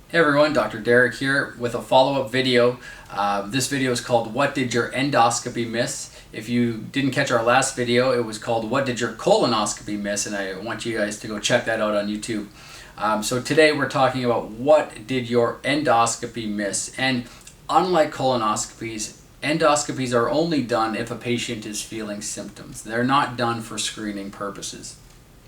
Hey everyone, Dr. Derek here with a follow-up video. This video is called What Did Your Endoscopy Miss? If you didn't catch our last video, it was called What Did Your Colonoscopy Miss? And I want you guys to go check that out on YouTube. So today we're talking about what did your endoscopy miss? And unlike colonoscopies, endoscopies are only done if a patient is feeling symptoms. They're not done for screening purposes.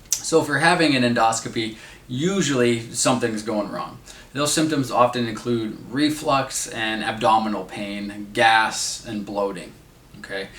So if you're having an endoscopy, usually something's going wrong. Those symptoms often include reflux and abdominal pain, gas, and bloating. Okay,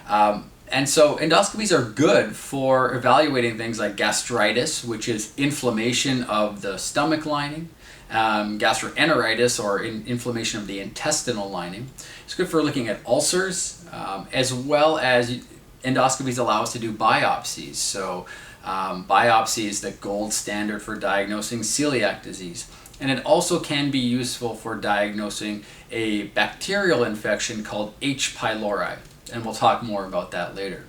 and so endoscopies are good for evaluating things like gastritis, which is inflammation of the stomach lining, gastroenteritis, or inflammation of the intestinal lining. It's good for looking at ulcers, as well as endoscopies allow us to do biopsies. So biopsy is the gold standard for diagnosing celiac disease. And it also can be useful for diagnosing a bacterial infection called H. pylori. And we'll talk more about that later.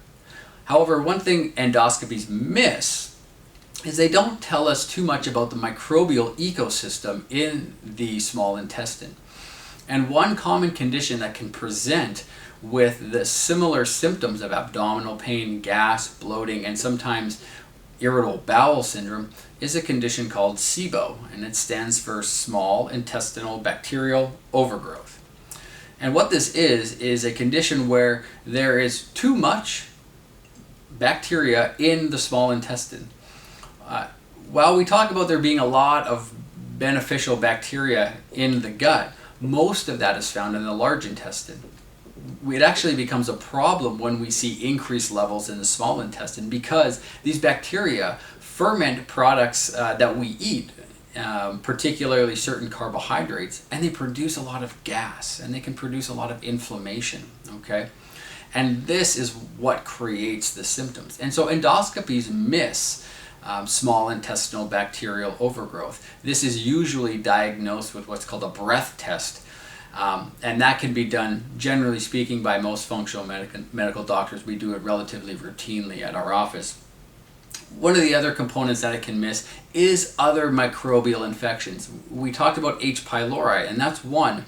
However, one thing endoscopies miss is they don't tell us too much about the microbial ecosystem in the small intestine. And one common condition that can present with the similar symptoms of abdominal pain, gas, bloating, and sometimes irritable bowel syndrome is a condition called SIBO, and it stands for Small Intestinal Bacterial Overgrowth. And what this is a condition where there is too much bacteria in the small intestine. While we talk about there being a lot of beneficial bacteria in the gut, most of that is found in the large intestine. It actually becomes a problem when we see increased levels in the small intestine because these bacteria ferment products that we eat, particularly certain carbohydrates, and they produce a lot of gas and they can produce a lot of inflammation. Okay, and this is what creates the symptoms. And so endoscopies miss small intestinal bacterial overgrowth. This is usually diagnosed with what's called a breath test. And that can be done, generally speaking, by most functional medical doctors. We do it relatively routinely at our office. One of the other components that it can miss is other microbial infections. We talked about H. pylori, and that's one.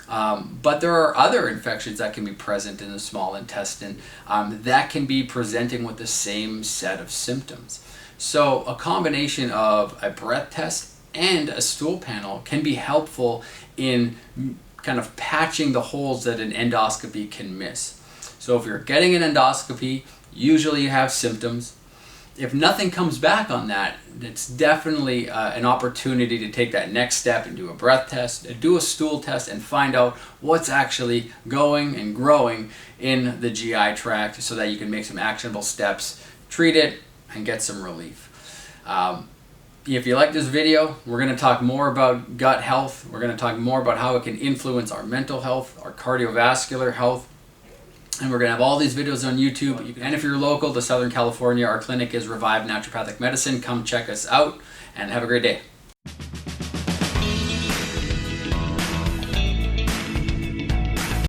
But there are other infections that can be present in the small intestine that can be presenting with the same set of symptoms. So a combination of a breath test and a stool panel can be helpful in kind of patching the holes that an endoscopy can miss. So if you're getting an endoscopy, usually you have symptoms. If nothing comes back on that, it's definitely an opportunity to take that next step and do a breath test, do a stool test, and find out what's actually going and growing in the GI tract so that you can make some actionable steps, treat it, and get some relief. If you like this video, we're going to talk more about gut health. We're going to talk more about how it can influence our mental health, our cardiovascular health. And we're going to have all these videos on YouTube. And if you're local to Southern California, our clinic is Revive Naturopathic Medicine. Come check us out and have a great day.